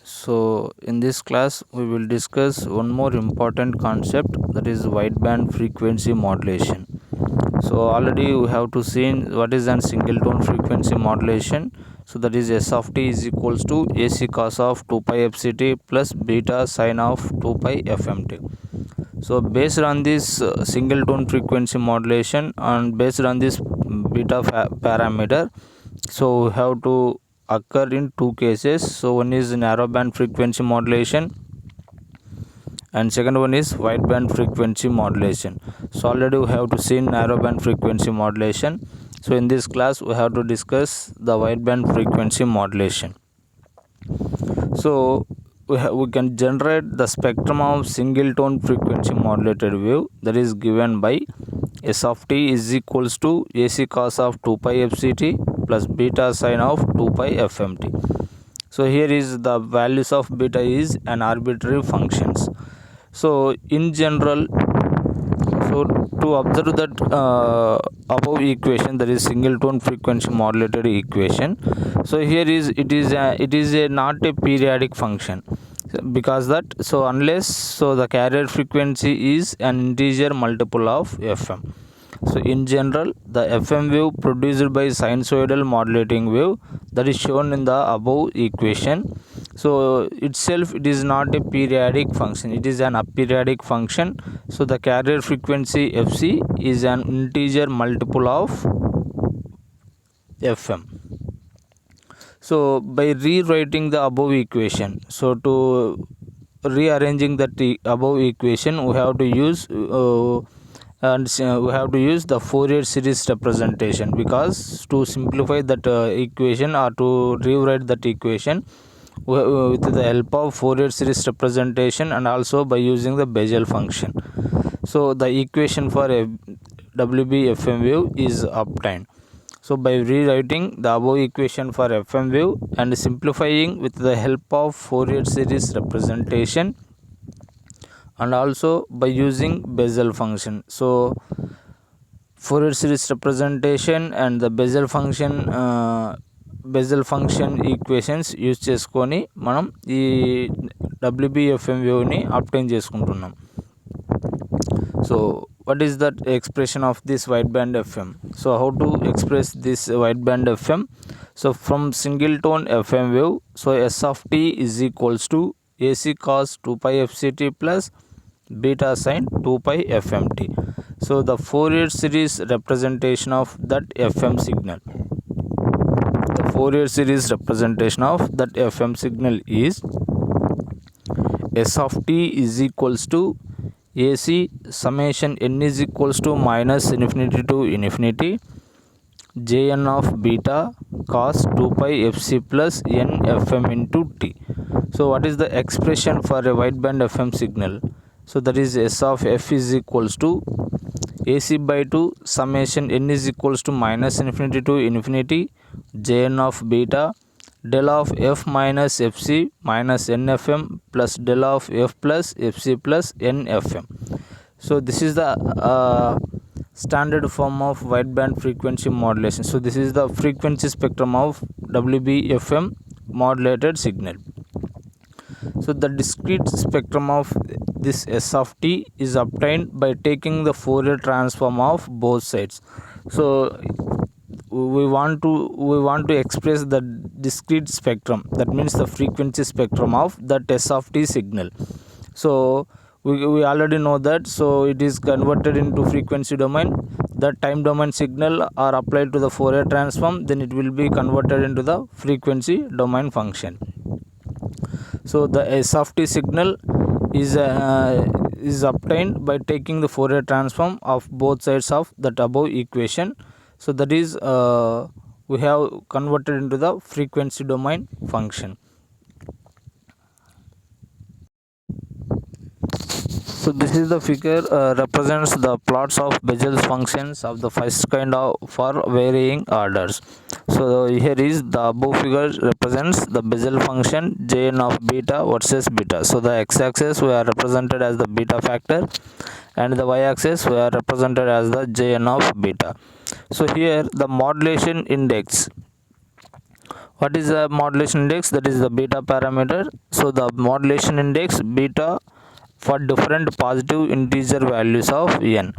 So in this class we will discuss one more important concept, that is wideband frequency modulation. So already we have to see what is an single tone frequency modulation. So that is S of t is equals to AC cos of 2 pi fct plus beta sine of 2 pi fmt. So based on this single tone frequency modulation and based on this beta parameter, so we have to occur in two cases. So one is narrowband frequency modulation and second one is wideband frequency modulation. So already we have to see narrowband frequency modulation. So in this class we have to discuss the wideband frequency modulation. So we can generate the spectrum of single tone frequency modulated wave, that is given by S of t is equals to AC cos of 2 pi fct plus beta sine of 2 pi fmt. So here is the values of beta is an arbitrary functions. So in general, so to observe that above equation, that is single tone frequency modulated equation, so here is it is a not a periodic function, because that so unless so the carrier frequency is an integer multiple of fm. So in general, the fm wave produced by sinusoidal modulating wave, that is shown in the above equation, so itself it is not a periodic function, it is an aperiodic function. So the carrier frequency fc is an integer multiple of fm. So by rewriting the above equation, so to rearranging that above equation, we have to use we have to use the Fourier series representation, because to simplify that equation or to rewrite that equation with the help of Fourier series representation and also by using the Bessel function. So the equation for a WBFM wave is obtained. So by rewriting the above equation for FM wave and simplifying with the help of Fourier series representation and also by using Bessel function. So Fourier series representation and the Bessel function equations use చేసుకొని మనం ఈ WBFM వేవ్ని obtain చేసుకుంటున్నాం. So what is that expression of this wideband FM? So how to express this wideband FM? So from single tone FM wave, so S of t is equals to AC cos 2 pi fct plus beta sine 2 pi fmt. So the Fourier series representation of that FM signal, the Fourier series representation of that FM signal is S of t is equals to AC summation n is equals to minus infinity to infinity jn of beta cos 2 pi fc plus n fm into t. So what is the expression for a wideband FM signal? So that is S of f is equals to AC by 2 summation n is equals to minus infinity to infinity jn of beta del of f minus fc minus nfm plus del of f plus fc plus nfm. So this is the standard form of wideband frequency modulation. So this is the frequency spectrum of WBFM modulated signal. So the discrete spectrum of this S of t is obtained by taking the Fourier transform of both sides. So we want to express the discrete spectrum, that means the frequency spectrum of that S of t signal. So we already know that, so it is converted into frequency domain. The time domain signal are applied to the Fourier transform, then it will be converted into the frequency domain function. So the S of t signal is obtained by taking the Fourier transform of both sides of that above equation. So that is we have converted into the frequency domain function. So this is the figure represents the plots of Bessel functions of the first kind of for varying orders. So here is the above figure represents the Bessel function jn of beta versus beta. So the x-axis we are represented as the beta factor and the y-axis we are represented as the jn of beta. So here the modulation index What is the modulation index? That is the beta parameter. So the modulation index beta for different positive integer values of n.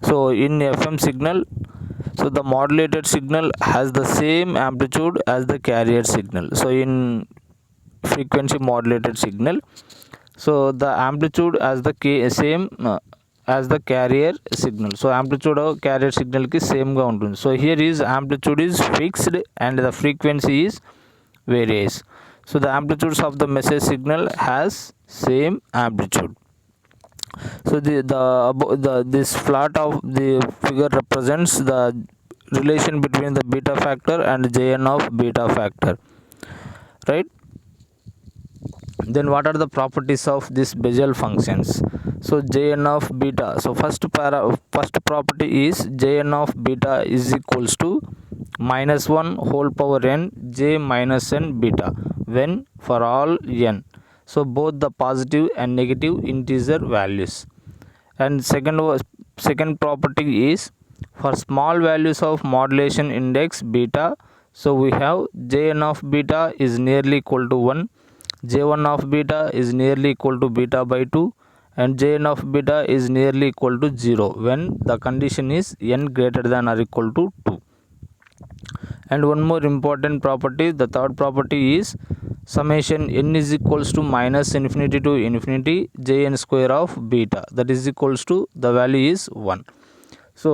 So in FM signal, so the modulated signal has the same amplitude as the carrier signal. So in frequency modulated signal, so the amplitude as the same as the carrier signal. So amplitude of carrier signal ki same ga ఉంటుంది. So here is amplitude is fixed and the frequency is varies. So the amplitudes of the message signal has same amplitude. So this plot of the figure represents the relation between the beta factor and Jn of beta factor, right? Then what are the properties of this Bessel functions? So Jn of beta, so first property is Jn of beta is equals to -1 whole power n j minus n beta when for all n, so both the positive and negative integer values. And second property is for small values of modulation index beta, so we have Jn of beta is nearly equal to 1, J1 of beta is nearly equal to beta by 2, and Jn of beta is nearly equal to 0 when the condition is n greater than or equal to 2. And one more important property, the third property is summation n is equals to minus infinity to infinity Jn square of beta, that is equals to the value is 1. So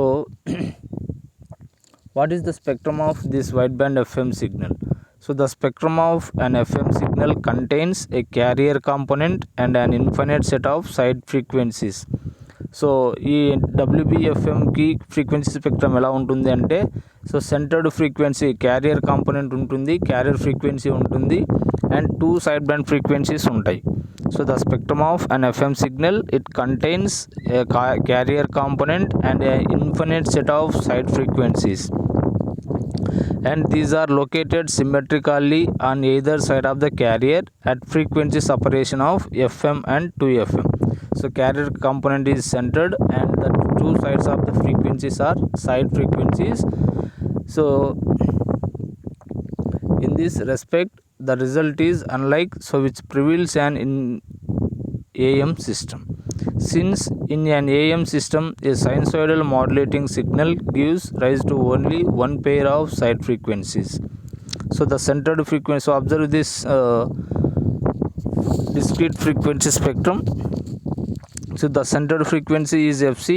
what is the spectrum of this wideband FM signal? So the spectrum of an FM signal contains a carrier component and an infinite set of side frequencies. So ఈ WBFMకి frequency spectrum ఎలా ఉంటుంది అంటే, so centred frequency carrier component ఉంటుంది, carrier frequency ఉంటుంది, and 2 side band frequencies ఉంటాయి. So the spectrum of an FM signal, it contains a carrier component and an infinite set of side frequencies, and these are located symmetrically on either side of the carrier at frequency separation of FM and 2FM. So carrier component is centered and the two sides of the frequencies are side frequencies. So in this respect the result is unlike so which prevails in AM system. Since in an AM system a sinusoidal modulating signal gives rise to only one pair of side frequencies. So the centered frequency, so observe this discrete frequency spectrum. So the centered frequency is Fc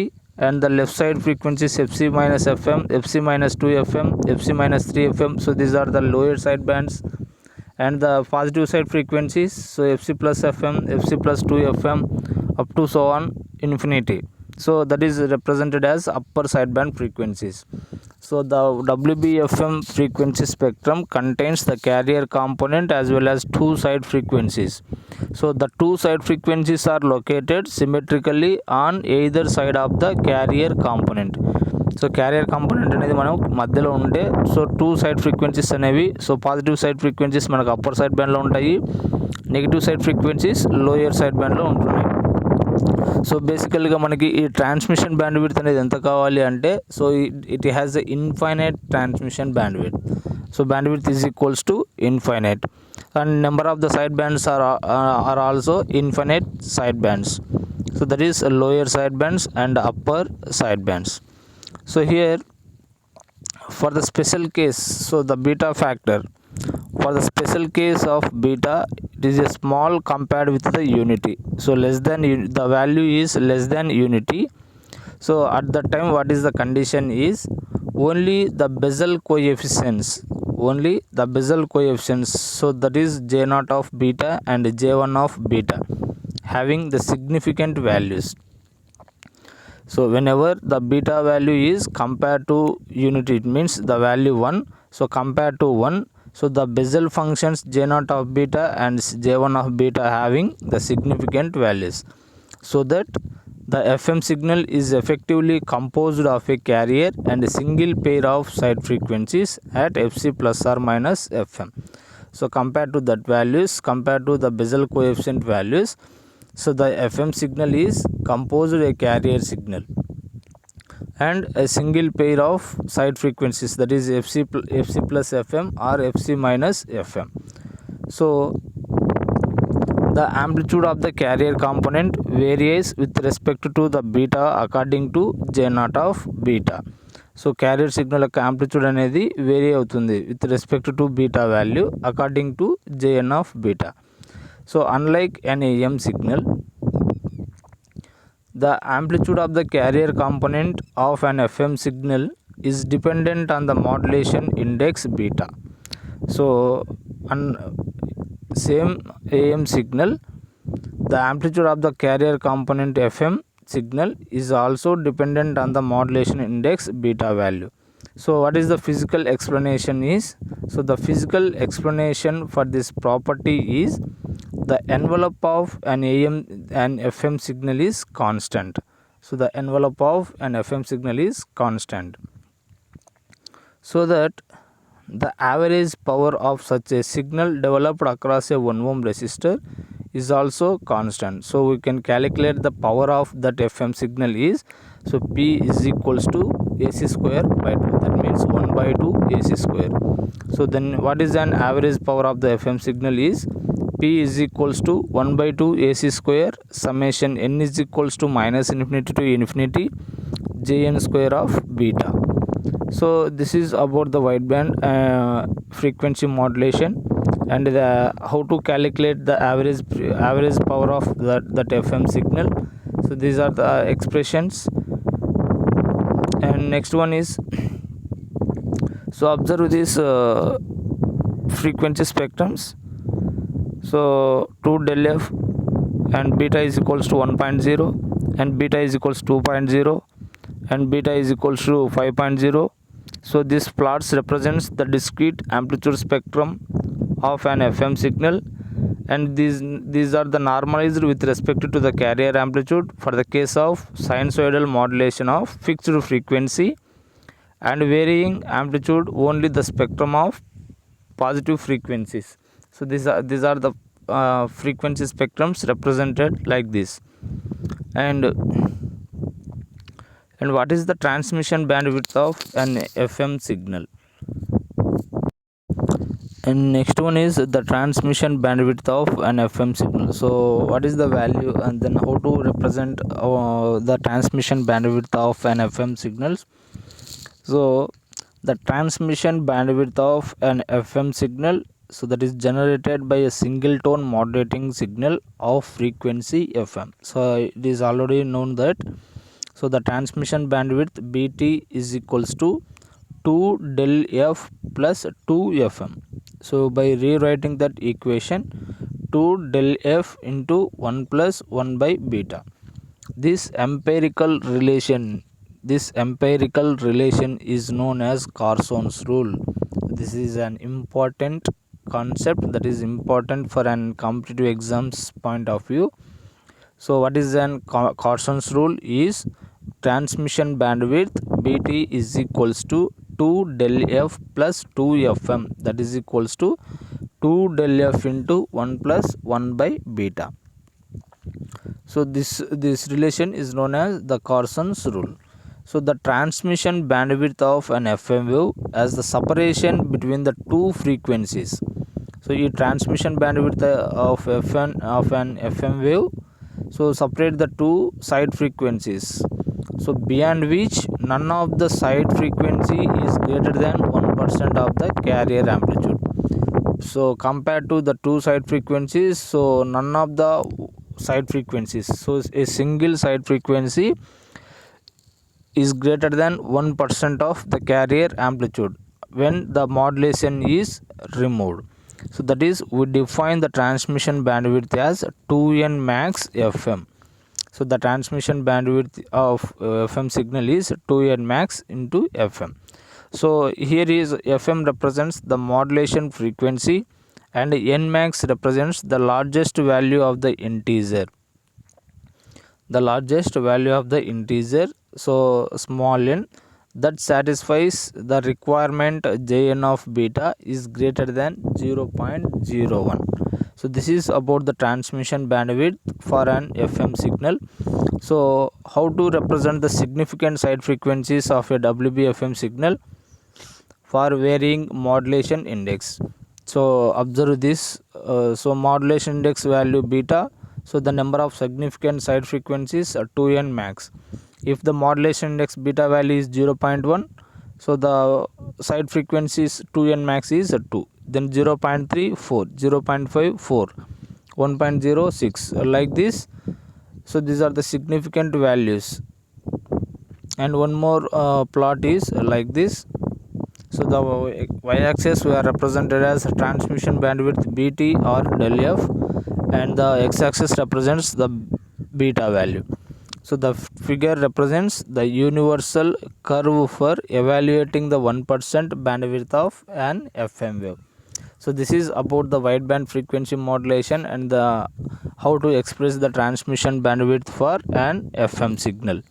and the left side frequency is Fc minus Fm, Fc minus 2Fm, Fc minus 3Fm. So these are the lower side bands, and the positive side frequencies, so Fc plus Fm, Fc plus 2Fm up to so on infinity. So that is represented as upper sideband frequencies. So the WBFM frequency spectrum contains the carrier component as well as 2 side frequencies. So the 2 side frequencies are located symmetrically on either side of the carrier component. So carrier component అనేది మనం మధ్యలో ఉంటే, so 2 side frequencies అనేవి, so positive side frequencies మనకు upper side బ్యాండ్లో ఉంటాయి, negative side frequencies lower side బ్యాండ్లో ఉంటున్నాయి. సో బేసికల్గా మనకి ఈ ట్రాన్స్మిషన్ బ్యాండ్ విడ్త్ అనేది ఎంత కావాలి అంటే, so it has a infinite transmission bandwidth. So bandwidth is equals to infinite, and number of the side bands are also infinite side bands. So that is lower side bands and upper side bands. So here for the special case, so the beta factor, for the special case of beta it is a small compared with the unity, so less than the value is less than unity. So at that time what is the condition is only the Bessel coefficients, so that is J0 of beta and J1 of beta having the significant values. So whenever the beta value is compared to unity, it means the value 1, so compared to 1, so the Bessel functions J0 of beta and J1 of beta having the significant values, so that the FM signal is effectively composed of a carrier and a single pair of side frequencies at Fc plus or minus Fm. So compared to that values, compared to the Bessel coefficient values, so the FM signal is composed a carrier signal and a single pair of side frequencies, that is FC plus FM or FC minus FM. So the amplitude of the carrier component varies with respect to the beta according to J naught of beta. So carrier signal యొక్క amplitude అనేది vary అవుతుంది with respect to beta value according to JN of beta. So unlike an AM signal, the amplitude of the carrier component of an FM signal is dependent on the modulation index beta. So on same AM signal, the amplitude of the carrier component FM signal is also dependent on the modulation index beta value. So what is the physical explanation is? So the physical explanation for this property is the envelope of an AM and FM signal is constant. So the envelope of an FM signal is constant, so that the average power of such a signal developed across a 1 ohm resistor is also constant. So we can calculate the power of that FM signal is, so P is equals to AC square by 2, that means 1 by 2 AC square. So then what is an average power of the FM signal is P is equals to 1 by 2 AC square summation n is equals to minus infinity to infinity Jn square of beta. So this is about the wideband frequency modulation and how to calculate the average power of that FM signal. So these are the expressions. And next one is, so observe this frequency spectrums. So 2 del f and beta is equals to 1.0 and beta is equals to 2.0 and beta is equals to 5.0. So this plots represents the discrete amplitude spectrum of an FM signal, and these are the normalized with respect to the carrier amplitude for the case of sinusoidal modulation of fixed frequency and varying amplitude only the spectrum of positive frequencies. So these are the frequency spectrums represented like this. And what is the transmission bandwidth of an FM signal? And next one is the transmission bandwidth of an FM signal. So what is the value and then how to represent the transmission bandwidth of an FM signals? So the transmission bandwidth of an FM signal, so that is generated by a single tone modulating signal of frequency FM. So it is already known that, so the transmission bandwidth BT is equals to 2 del f plus 2 FM. So by rewriting that equation, 2 del f into 1 plus 1 by beta. This empirical relation is known as Carson's rule. This is an important concept that is important for an competitive exams point of view. So what is an Carson's rule is transmission bandwidth BT is equals to 2 del f plus 2 FM, that is equals to 2 del f into 1 plus 1 by beta. So this relation is known as the Carson's rule. So the transmission bandwidth of an FM wave as the separation between the two frequencies. So the transmission bandwidth of an FM wave, so separate the two side frequencies, so beyond which none of the side frequency is greater than 1% of the carrier amplitude. So compared to the two side frequencies, so none of the side frequencies, so a single side frequency is greater than 1% of the carrier amplitude when the modulation is removed. So that is, we define the transmission bandwidth as 2n max FM. So the transmission bandwidth of FM signal is 2n max into FM. So here is FM represents the modulation frequency and n max represents the largest value of the integer. So small n that satisfies the requirement Jn of beta is greater than 0.01. So this is about the transmission bandwidth for an FM signal. So how to represent the significant side frequencies of a WBFM signal for varying modulation index. So observe this. So modulation index value beta. So the number of significant side frequencies are 2n max. If the modulation index beta value is 0.1, so the side frequencies 2n max is 2. Then 0.3 4, 0.5 4, 1.06 like this. So these are the significant values. And one more plot is like this. So the y-axis we are represented as transmission bandwidth bt or del f, and the x-axis represents the beta value. So the figure represents the universal curve for evaluating the 1% bandwidth of an FM wave. So this is about the wideband frequency modulation and the how to express the transmission bandwidth for an FM signal.